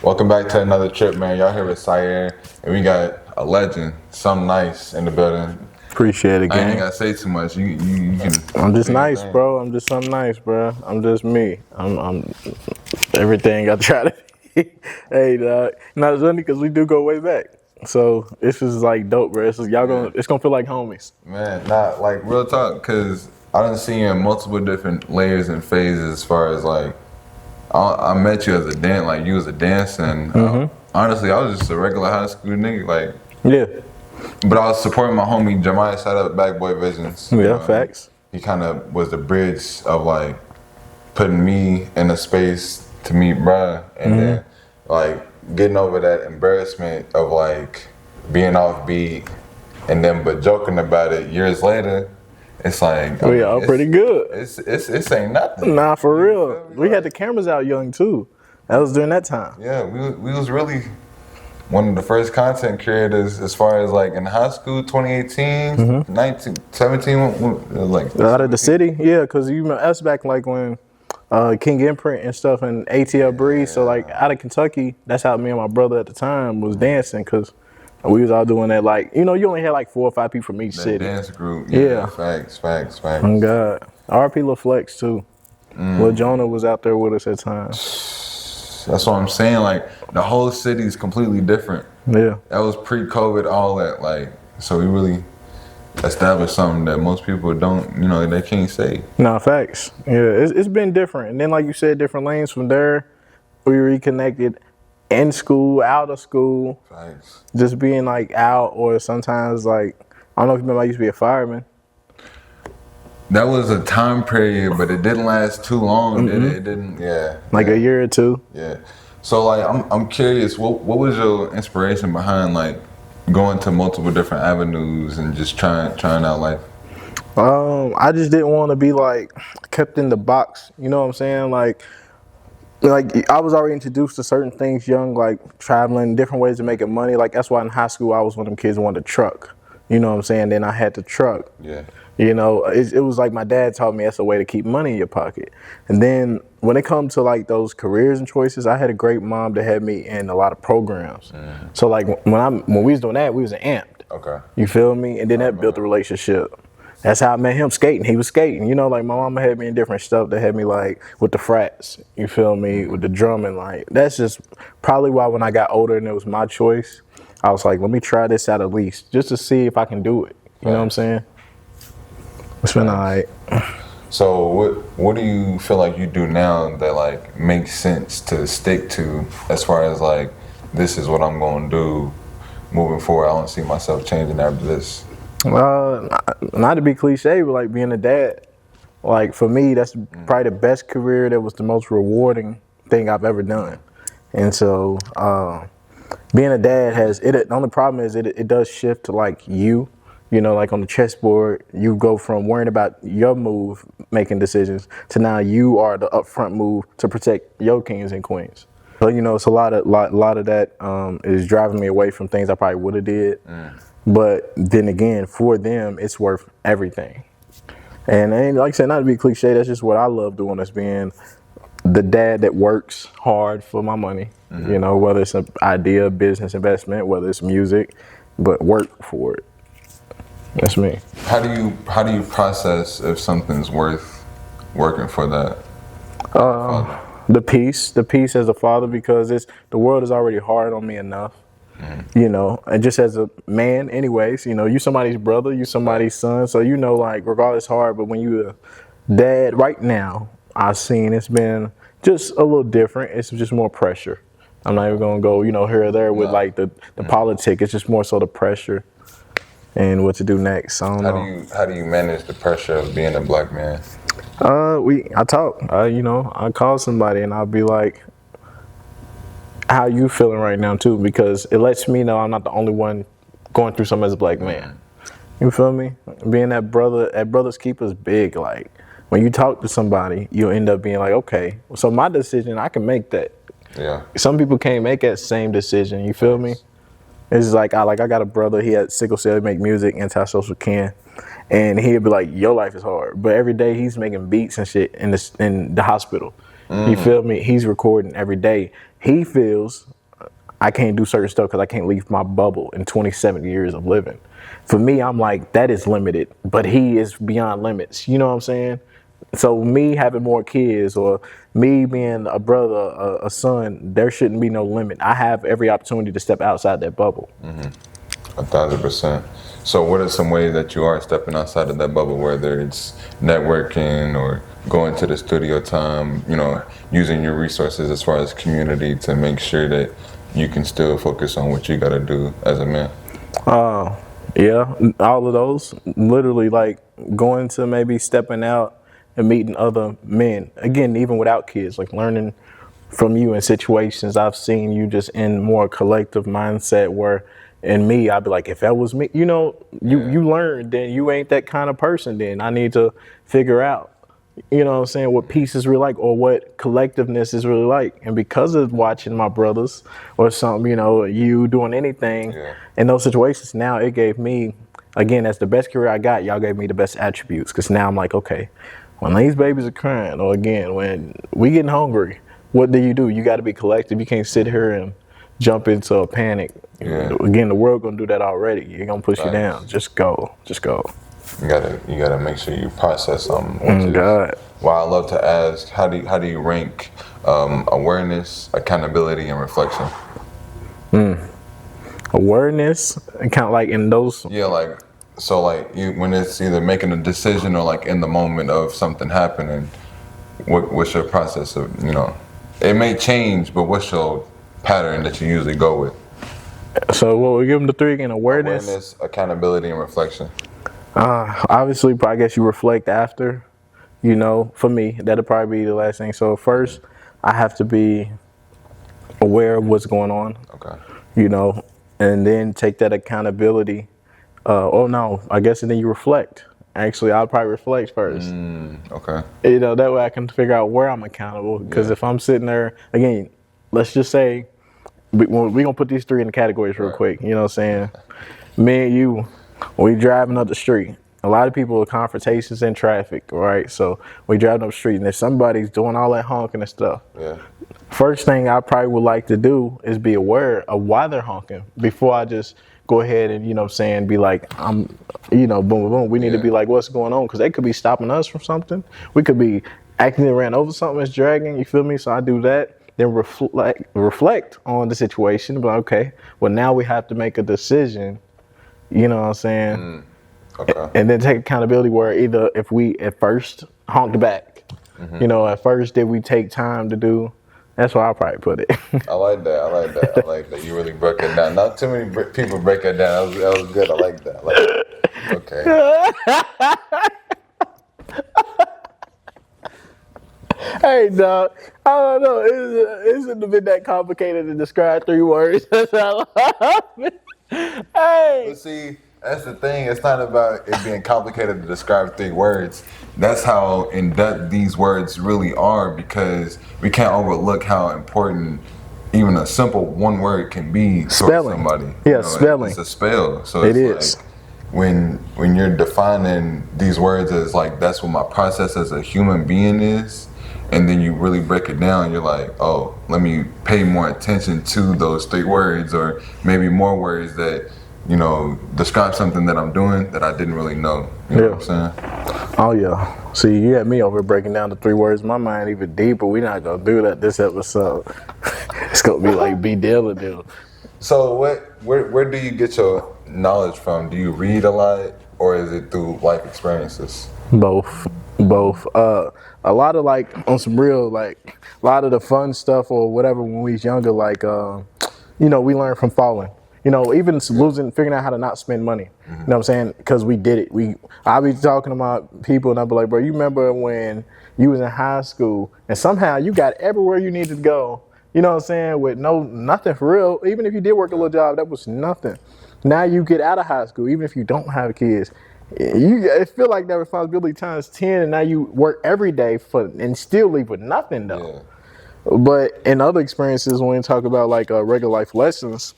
Welcome back to another trip, man. Y'all here with Sire, and we got a legend, some nice in the building. Appreciate it, I ain't gang. gotta say too much. You can. I'm just do your nice, thing. bro. I'm just something nice, bro. I'm just me. I'm everything I try to be. Hey, dog. Not it's funny because we do go way back. So this is like dope, bro. It's gonna feel like homies. Man, not like real talk, cause I done seen you in multiple different layers and phases. As far as like, I met you as a dance, like you was a dancer. And honestly, I was just a regular high school nigga, like. Yeah. But I was supporting my homie Nyce set up Bad Boy Visions. Yeah, facts. He kind of was the bridge of like putting me in a space to meet bruh, and then like getting over that embarrassment of like being off beat, and then but joking about it years later. It's like We all pretty good. It's ain't nothing. Nah, for real. We had the cameras out young too. That was during that time. Yeah, we was really one of the first content creators as far as like in high school, 2018, 19, 17, like Out of the city, yeah, because you remember us back like when King Imprint and stuff and ATL Breeze. So like out of Kentucky, that's how me and my brother at the time was dancing because we was all doing that. Like you only had like 4 or 5 people from each that city. dance group. Yeah. Facts. Oh God, RP Lil Flex too. Lil Jonah was out there with us at times. That's what I'm saying. Like the whole city is completely different. Yeah. That was pre-COVID, all that. Like so, we really established something that most people don't. They can't say. No, facts. Yeah, it's been different. And then, like you said, different lanes from there. We reconnected in school, out of school. Facts. Just being like out, or sometimes like, I don't know if you remember, I used to be a fireman. That was a time period, but it didn't last too long, did it? It didn't, Like a year or two. Yeah. So, like, I'm curious, what was your inspiration behind, like, going to multiple different avenues and just trying out life? I just didn't want to be, like, kept in the box. You know what I'm saying? Like I was already introduced to certain things young, like traveling, different ways of making money. Like, that's why in high school I was one of them kids who wanted to truck. You know what I'm saying? Then I had to truck. Yeah. It was like my dad taught me that's a way to keep money in your pocket. And then when it comes to like those careers and choices, I had a great mom that had me in a lot of programs. So like when we was doing that, we was amped. Okay. You feel me? And then that built a relationship. That's how I met him skating. He was skating. Like my mama had me in different stuff that had me like with the frats. You feel me? With the drumming. Like that's just probably why when I got older and it was my choice, I was like, let me try this out at least just to see if I can do it. You know what I'm saying? It's been alright. So what do you feel like you do now that like makes sense to stick to as far as like this is what I'm going to do moving forward? I don't see myself changing after this. Not to be cliche, but like being a dad, like for me, that's probably the best career. That was the most rewarding thing I've ever done. And so being a dad the only problem is it does shift to like you. Like on the chessboard, you go from worrying about your move, making decisions, to now you are the upfront move to protect your kings and queens. So, it's a lot of that is driving me away from things I probably would have did. But then again, for them, it's worth everything. And like I said, not to be cliche, that's just what I love doing, is being the dad that works hard for my money. Whether it's an idea, business, investment, whether it's music, but work for it. That's me. How do you process if something's worth working for that? The peace as a father, because the world is already hard on me enough. And just as a man, anyways, you somebody's brother, you somebody's son, so like regardless hard. But when you a dad right now, I've seen it's been just a little different. It's just more pressure. I'm not even gonna go here or there with like the politics. It's just more so the pressure. And what to do next? I don't know. How do you manage the pressure of being a black man? I talk. I call somebody and I'll be like, "How you feeling right now too?" Because it lets me know I'm not the only one going through something as a black man. You feel me? Being that brother's keeper's big. Like when you talk to somebody, you'll end up being like, "Okay, so my decision, I can make that." Yeah. Some people can't make that same decision. You feel me? It's like I got a brother. He had sickle cell. He make music, antisocial can, and he'd be like, "Your life is hard," but every day he's making beats and shit in the hospital. You feel me? He's recording every day. he feels I can't do certain stuff because I can't leave my bubble in 27 years of living. For me, I'm like, that is limited, but he is beyond limits. You know what I'm saying? So me having more kids or me being a brother, a son, there shouldn't be no limit. I have every opportunity to step outside that bubble. 1,000%. So what are some ways that you are stepping outside of that bubble, whether it's networking or going to the studio time, you know, using your resources as far as community to make sure that you can still focus on what you got to do as a man? Yeah, all of those. Literally, like going to maybe stepping out and meeting other men. Again, even without kids, like learning from you in situations I've seen you just in more collective mindset where in me, I'd be like, if that was me, you know, you learn, then you ain't that kind of person. Then I need to figure out, you know what I'm saying, what peace is really like or what collectiveness is really like. And because of watching my brothers or something, you know, you doing anything in those situations, now it gave me, again, that's the best career I got. Y'all gave me the best attributes because now I'm like, okay, when these babies are crying or again, when we getting hungry, what do? You got to be collective. You can't sit here and jump into a panic. Again, the world gonna do that already. You're gonna push you down. Just go. You gotta make sure you process them. God. Well, I love to ask, how do you rank awareness, accountability, and reflection? Awareness and kind of like in those. Yeah, like so, like you when it's either making a decision or like in the moment of something happening. What's your process of, you know? It may change, but what's your pattern that you usually go with? So what we give them the three again: Awareness, accountability, and reflection. Obviously, I guess you reflect after. You know, for me, that'll probably be the last thing. So first, I have to be aware of what's going on. Okay. You know, and then take that accountability. I guess and then you reflect. Actually, I'll probably reflect first. Okay. You know, that way I can figure out where I'm accountable. Because if I'm sitting there, again, let's just say, we're going to put these three in the categories real quick. You know what I'm saying? Me and you, we driving up the street. A lot of people with confrontations in traffic, right? So we driving up the street and if somebody's doing all that honking and stuff, first thing I probably would like to do is be aware of why they're honking before I just go ahead and, you know what I'm saying, be like, boom, boom, boom. We need to be like, what's going on? Because they could be stopping us from something. We could be accidentally ran over something that's dragging, you feel me? So I do that. Then reflect on the situation. But okay, well, now we have to make a decision, you know what I'm saying? Okay. And then take accountability where either if we at first honked back, you know, at first did we take time to do. That's where I'll probably put it. I like that. You really broke it down. Not too many people break it down. That was good. I like that. Okay. Hey, dog. I don't know. It shouldn't have been that complicated to describe 3 words. Hey. But see, that's the thing. It's not about it being complicated to describe 3 words. That's how in depth these words really are, because we can't overlook how important even a simple one word can be for somebody. Yeah, spelling. It's a spell. So it it's is. Like when you're defining these words as like that's what my process as a human being is, and then you really break it down, you're like, oh, let me pay more attention to those 3 words, or maybe more words that, you know, describe something that I'm doing that I didn't really know. You know what I'm saying? Oh, yeah. See, you had me over breaking down the 3 words. My mind even deeper. We're not going to do that this episode. It's going to be like be deal or deal. So where do you get your knowledge from? Do you read a lot, or is it through life experiences? Both. A lot of like on some real, like a lot of the fun stuff or whatever when we was younger, like, you know, we learned from falling. You know, even figuring out how to not spend money. You know what I'm saying? Because we did it. I be talking about people and I be like, bro, you remember when you was in high school and somehow you got everywhere you needed to go. You know what I'm saying? With nothing for real. Even if you did work a little job, that was nothing. Now you get out of high school, even if you don't have kids, it feel like that responsibility times 10, and now you work every day and still leave with nothing though. Yeah. But in other experiences, when we talk about like regular life lessons,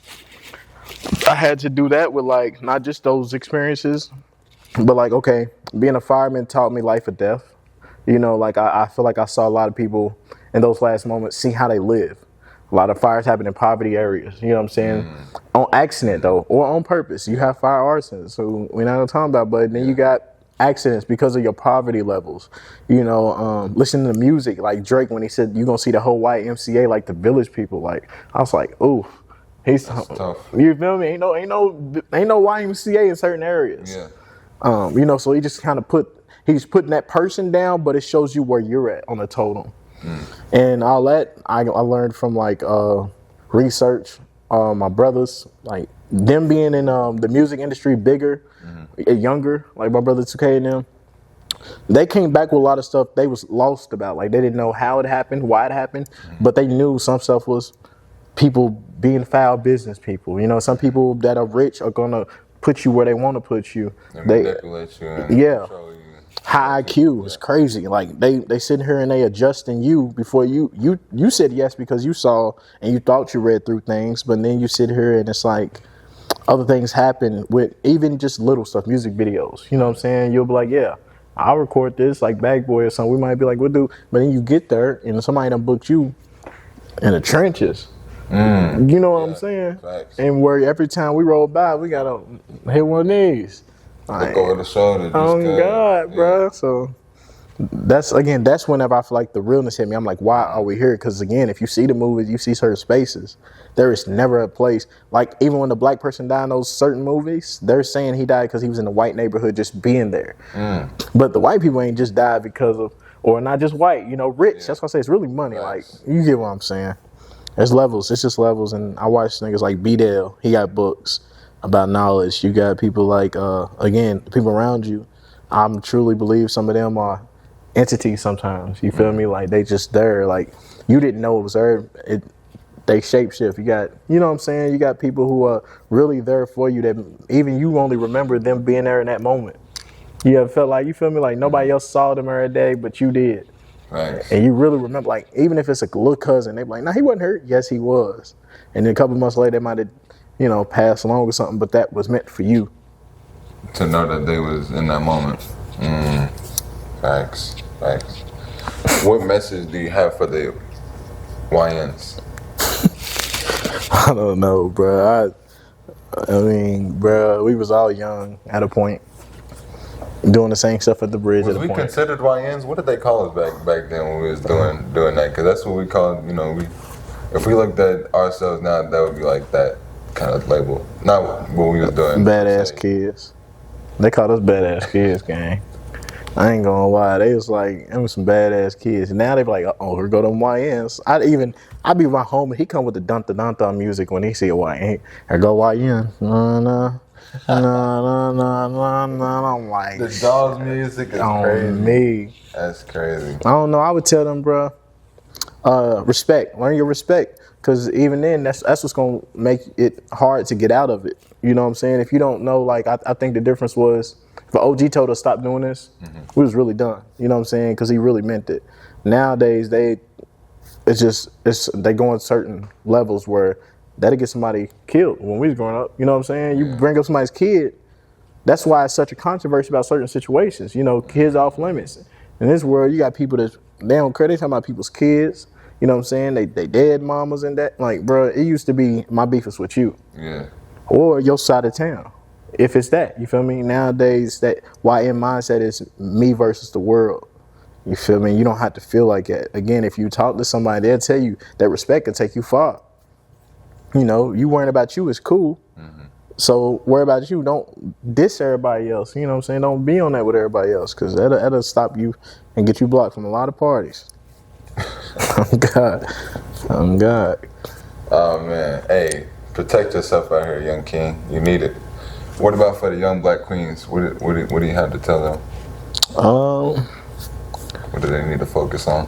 I had to do that with like not just those experiences, but like, okay, being a fireman taught me life or death. You know, like I feel like I saw a lot of people in those last moments see how they live. A lot of fires happen in poverty areas. You know what I'm saying? On accident though, or on purpose. You have fire arsons, so we're not gonna talk about. But then you got accidents because of your poverty levels. You know, listening to music like Drake when he said you're gonna see the whole YMCA like the Village People. Like I was like, ooh, he's tough. You feel me? Ain't no YMCA in certain areas. Yeah. You know, so he just kind of he's putting that person down, but it shows you where you're at on the totem. And all that I learned from like research. My brothers, like them being in the music industry bigger, younger, like my brother 2K and them, they came back with a lot of stuff they was lost about. Like they didn't know how it happened, why it happened, but they knew some stuff was people being foul business people. You know, some people that are rich are gonna put you where they want to put you. And manipulate you. And control you. High IQ is crazy. Like they sit here and they adjusting you before you said yes because you saw and you thought you read through things, but then you sit here and it's like other things happen with even just little stuff, music videos. You know what I'm saying? You'll be like, yeah, I'll record this like Bag Boy or something. We might be like, we'll do, but then you get there and somebody done booked you in the trenches. You know what I'm saying? Facts. And where every time we roll by, we gotta hit one of these. Look over the shoulder. Oh God, bro. So that's whenever I feel like the realness hit me. I'm like, why are we here? Because again, if you see the movies, you see certain spaces. There is never a place like even when the black person died in those certain movies, they're saying he died because he was in the white neighborhood just being there. But the white people ain't just died because of, or not just white, you know, rich. That's why I say it's really money. Nice. Like you get what I'm saying. There's levels. It's just levels. And I watch niggas like B-Dale. He got books about knowledge. You got people like, again, the people around you. I truly believe some of them are entities sometimes. You feel me? Like they just there. Like you didn't know it was there. They shapeshift. You got, you know what I'm saying? You got people who are really there for you that even you only remember them being there in that moment. You ever felt like, you feel me? Like nobody else saw them every day, but you did. Right. And you really remember, like, even if it's a little cousin, they be like, nah, he wasn't hurt. Yes, he was. And then a couple months later, they might have, you know, passed along or something, but that was meant for you. To know that they was in that moment. Facts. What message do you have for the YNs? I don't know, bro. I mean, bro, we was all young at a point. Doing the same stuff at the bridge Was at a we point. considered YNs? What did they call us back then when we was doing that? Because that's what we called, you know, if we looked at ourselves now, that would be like that kind of label. Not what we was doing. Badass kids. They called us badass kids, gang. I ain't gonna lie. They was like, them was some badass kids. Now they be like, oh, here go them YNs. I be with my homie. He come with the dun-dun-dun music when he see a YN. Here go YN. No. I'm like, The Dolls music is on crazy. me. That's crazy. I don't know. I would tell them, bro, respect. Learn your respect. Because even then, that's what's going to make it hard to get out of it. You know what I'm saying? If you don't know, like, I think the difference was, if OG told us stop doing this, we was really done. You know what I'm saying? Because he really meant it. Nowadays, they go on certain levels where that'll get somebody killed when we was growing up. You know what I'm saying? You bring up somebody's kid. That's why it's such a controversy about certain situations. You know, kids off limits. In this world, you got people that they don't care. They talking about people's kids. You know what I'm saying? They dead mamas and that. Like, bro, it used to be my beef is with you. Yeah. Or your side of town. If it's that, you feel me? Nowadays, that YN mindset is me versus the world. You feel me? You don't have to feel like that. Again, if you talk to somebody, they'll tell you that respect can take you far. You know, you worrying about you is cool. So worry about you. Don't diss everybody else. You know what I'm saying? Don't be on that with everybody else because that'll stop you and get you blocked from a lot of parties. Oh God. Oh man, hey, protect yourself out here, young king. You need it. What about for the young black queens? What do you have to tell them? What do they need to focus on?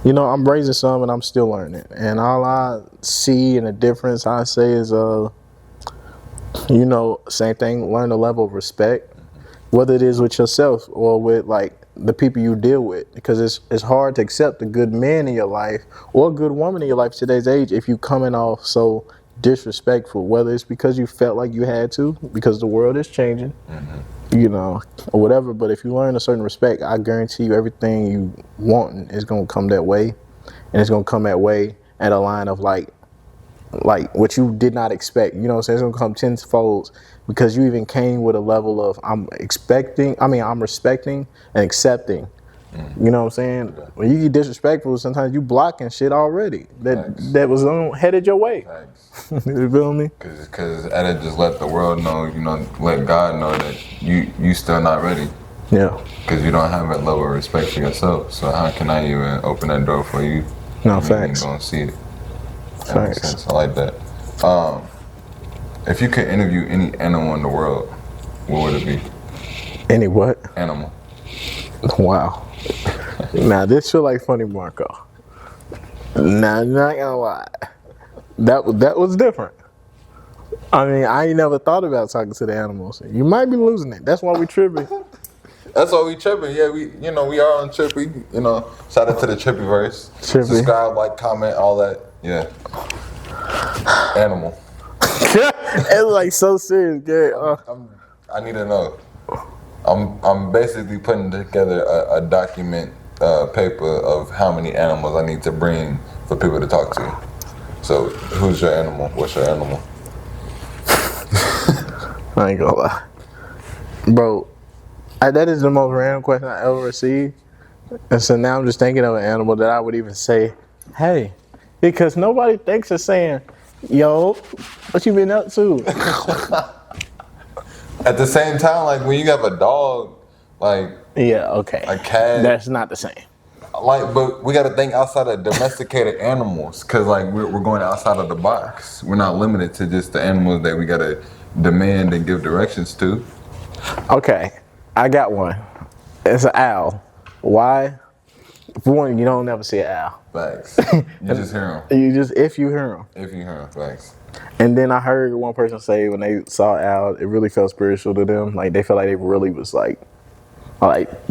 You know, I'm raising some and I'm still learning. And all I see and the difference I say is, you know, same thing, learn a level of respect, whether it is with yourself or with like the people you deal with, because it's hard to accept a good man in your life or a good woman in your life today's age if you coming off so disrespectful, whether it's because you felt like you had to, because the world is changing, you know, or whatever. But if you learn a certain respect, I guarantee you everything you want is going to come that way, and it's going to come that way at a line of like what you did not expect. You know what I'm saying? It's gonna come tenfold because you even came with a level of I'm respecting and accepting. You know what I'm saying? When you get disrespectful, sometimes you blocking shit already that was headed your way. You feel me? Because Edda just let the world know, let God know that you still not ready. Yeah. Because you don't have that level of respect for yourself. So how can I even open that door for you? No, facts. You ain't gonna see it. That makes sense. I like that. If you could interview any animal in the world, what would it be? Any what? Animal. Wow. Now this feel like funny, Marco. Now I'm not gonna lie. That was different. I mean, I ain't never thought about talking to the animals. You might be losing it. That's why we tripping. That's why we tripping. Yeah, we are on Trippy. Shout out to the Trippyverse. Trippy. Subscribe, like, comment, all that. Yeah. Animal. It's like so serious, Gary. I need to know. I'm basically putting together a document paper of how many animals I need to bring for people to talk to. So, who's your animal? What's your animal? I ain't gonna lie, bro. That is the most random question I ever received, and so now I'm just thinking of an animal that I would even say, "Hey," because nobody thinks of saying, "Yo, what you been up to?" At the same time, like when you have a dog, like yeah, okay, a cat, that's not the same. But we got to think outside of domesticated animals, because like we're going outside of the box. We're not limited to just the animals that we got to demand and give directions to. Okay, I got one. It's an owl. Why? For one, you don't never see an owl. Facts. You just hear them. If you hear them. If you hear them, facts. And then I heard one person say when they saw an owl, it really felt spiritual to them. Like they felt like they really was like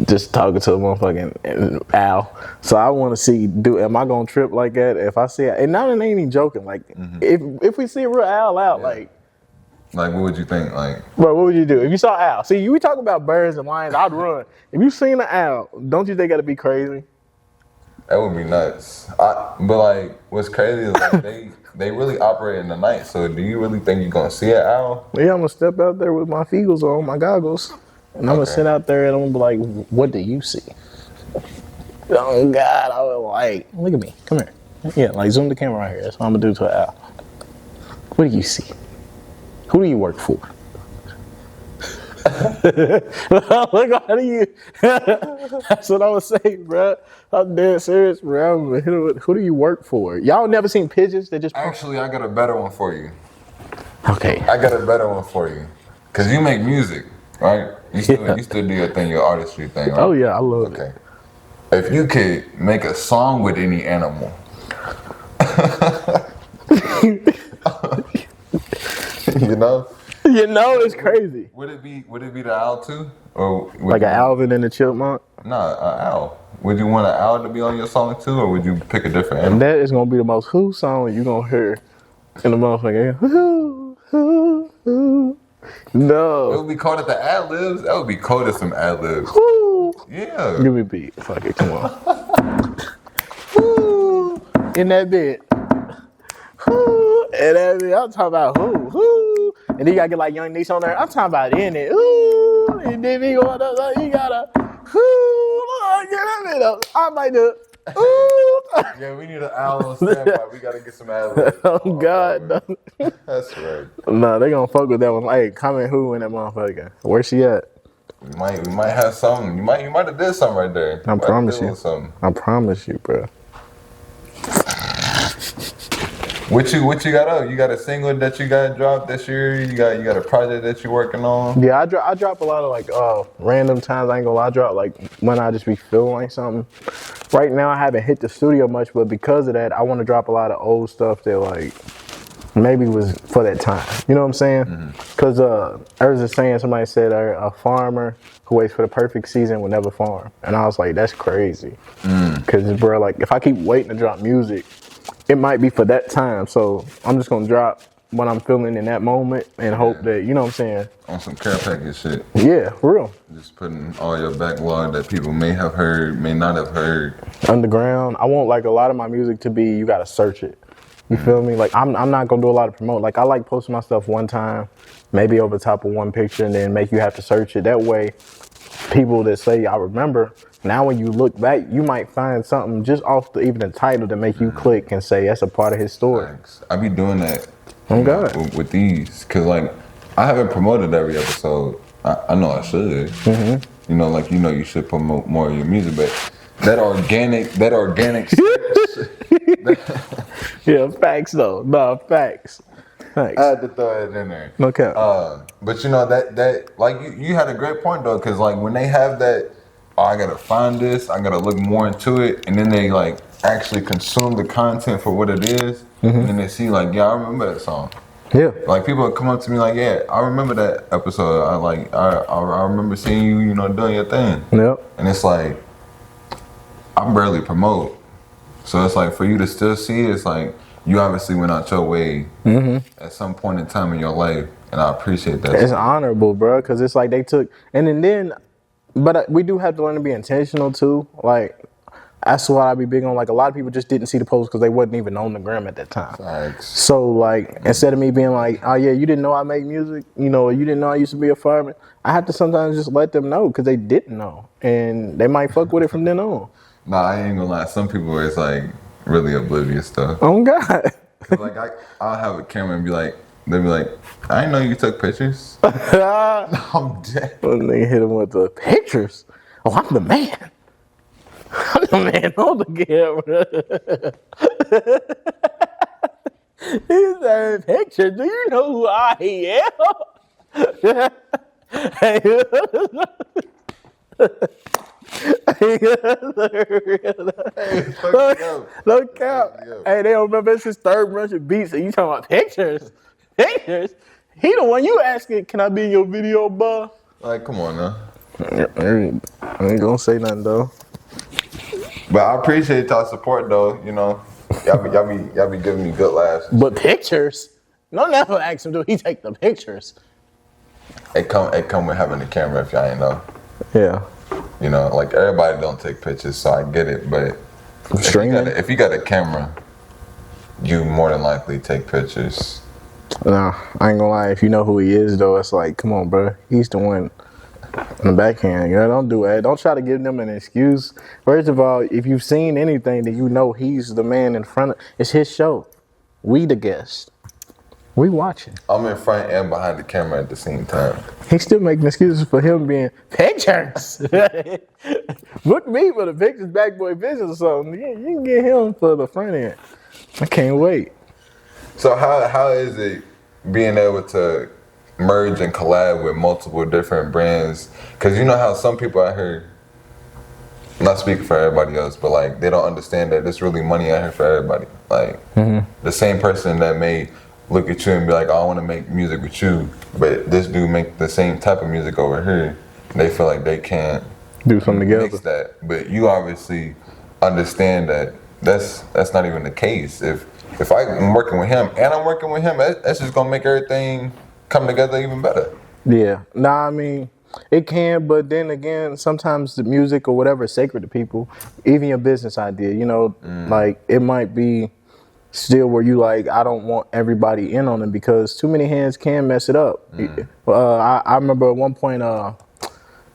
just talking to a motherfucking owl. So I want to see, am I gonna trip like that if I see it? And now it ain't even joking. Like if we see a real owl out, like what would you think? Like, bro, what would you do if you saw an owl? See, we talk about birds and lions. I'd run. If you seen an owl, don't you think that'd be crazy? That would be nuts. But like, what's crazy is like they really operate in the night. So do you really think you're gonna see an owl? Yeah, I'm gonna step out there with my Feagles on, my goggles, and I'm gonna sit out there and I'm gonna be like, "What do you see?" Oh God, I was like, "Look at me, come here." Yeah, like zoom the camera right here. That's what I'm gonna do to an owl. What do you see? Who do you work for? Look, how do you? That's what I was saying, bro. I'm dead serious, bro. Who do you work for? Y'all never seen pigeons? They just actually, I got a better one for you. Okay, I got a better one for you. Cause you make music, right? You still do your thing, your artistry thing, right? Oh yeah, I love it. Okay. If you could make a song with any animal. You know it's crazy. Would it be the owl too? Or like an Alvin and the Chipmunk? Nah, an owl. Would you want an owl to be on your song too, or would you pick a different animal? And that is gonna be the most who song you gonna hear in the motherfucker. Who. No. It would be called at the ad libs. That would be cold as some ad libs. Yeah. Give me a beat. Fuck it, come on. In that bit. And that bit, I'm talking about who. And then you gotta get like Young Nyce on there. I'm talking about in it. Ooh. And then we going up, like, you gotta get that bit up. I might do it. Ooh. Yeah, we need an owl on standby. We gotta get some ad libs. Oh God, no. That's right. No, they gonna fuck with that one. Hey, comment who in that motherfucker. Where's she at? We might have something. You might have did something right there. I promise you. I promise you, bro. What you got up? You got a single that you got dropped this year? You got a project that you're working on? Yeah, I drop a lot of like random times. I ain't gonna lie, I drop like when I just be feeling like something. Right now I haven't hit the studio much, but because of that, I want to drop a lot of old stuff that like maybe was for that time. You know what I'm saying? Because I was just saying, somebody said a farmer who waits for the perfect season will never farm, and I was like, that's crazy. Because bro, like if I keep waiting to drop music, it might be for that time. So I'm just gonna drop what I'm feeling in that moment and hope that, you know what I'm saying? On some care package shit. Yeah, for real. Just putting all your backlog that people may have heard, may not have heard. Underground. I want like a lot of my music to be, you gotta search it. You feel me? Like I'm not gonna do a lot of promote. Like I like posting my stuff one time, maybe over top of one picture, and then make you have to search it. That way, people that say I remember, now when you look back, you might find something just off even the title to make you click and say that's a part of his story. Thanks. I be doing that. Oh God. With these, cause like I haven't promoted every episode. I know I should. You know, like you should promote more of your music, but that organic Yeah, facts though. No, facts. Thanks. I had to throw it in there. Okay. But you know that like you had a great point though, cause like when they have that, oh, I gotta find this, I gotta look more into it, and then they like actually consume the content for what it is, and then they see like, yeah, I remember that song. Yeah. Like people would come up to me like, yeah, I remember that episode. I remember seeing you, doing your thing. Yep. And it's like, I barely promote. So it's like for you to still see it, it's like you obviously went out your way at some point in time in your life, and I appreciate that. It's honorable, bro, because it's like they took, but we do have to learn to be intentional too. Like that's what I be big on. Like a lot of people just didn't see the post because they wasn't even on the gram at that time. Thanks. So like instead of me being like, oh yeah, you didn't know I make music, you didn't know I used to be a fireman. I have to sometimes just let them know because they didn't know, and they might fuck with it from then on. Nah, I ain't gonna lie. Some people is like really oblivious stuff. Oh God. Like I'll have a camera and they'll be like, I didn't know you took pictures. I'm dead. Well, nigga hit him with the pictures. Oh, I'm the man. I'm the man on the camera. He said, picture. Do you know who I am? Look out. Hey, they don't remember it's his third bunch of beats and you talking about pictures. Pictures? He the one you asking, can I be in your video, bro? Like, come on now. I ain't gonna say nothing though. But I appreciate y'all support though, Y'all be giving me good laughs. But pictures? No, never ask him, do he take the pictures? It come with having the camera if y'all ain't know. Yeah. Like everybody don't take pictures, so I get it, but if you got a camera, you more than likely take pictures. Nah, I ain't gonna lie, if you know who he is though, it's like, come on, bro. He's the one in the backhand. Don't do that. Don't try to give them an excuse. First of all, if you've seen anything, then you know he's the man in front of it's his show. We the guest. We watching. I'm in front and behind the camera at the same time. He's still making excuses for him being pictures. Book me for the pictures, back boy business or something. Yeah, you can get him for the front end. I can't wait. So how is it being able to merge and collab with multiple different brands? Because you know how some people out here, not speaking for everybody else, but like they don't understand that there's really money out here for everybody. Like the same person that may look at you and be like, oh, I want to make music with you, but this dude make the same type of music over here. They feel like they can't do something together. Mix that. But you obviously understand that that's not even the case. If I'm working with him and I'm working with him, that's just gonna make everything come together even better. Yeah. Nah, I mean, it can, but then again, sometimes the music or whatever is sacred to people. Even your business idea, like it might be still where you like, I don't want everybody in on it because too many hands can mess it up. I remember at one point, I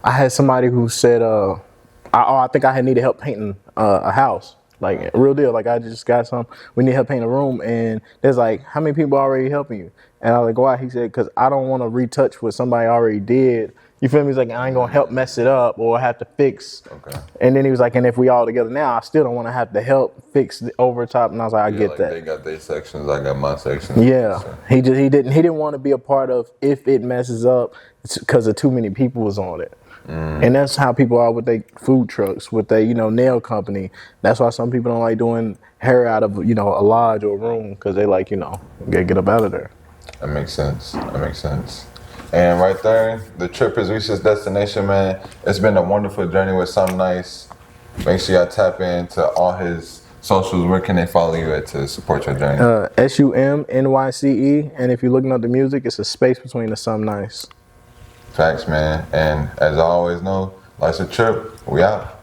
had somebody who said, I think I had needed help painting a house. Like, real deal. Like, I just got we need help paint a room. And there's like, how many people already helping you? And I was like, why? He said, because I don't want to retouch what somebody already did. You feel me? He's like, I ain't going to help mess it up or have to fix. Okay. And then he was like, and if we all together now, I still don't want to have to help fix the over top. And I was like, I get that. They got their sections, I got my sections. Yeah. So. He didn't want to be a part of if it messes up because of too many people was on it. And that's how people are with their food trucks, with their, nail company. That's why some people don't like doing hair out of, a lodge or a room because they like, gotta get up out of there. That makes sense. And right there, the trip has reached its destination, man. It's been a wonderful journey with Some Nyce. Make sure y'all tap into all his socials. Where can they follow you at to support your journey? SUMNYCE. And if you're looking up the music, it's a space between the Some Nyce. Facts, man. And as I always know, life's a trip. We out.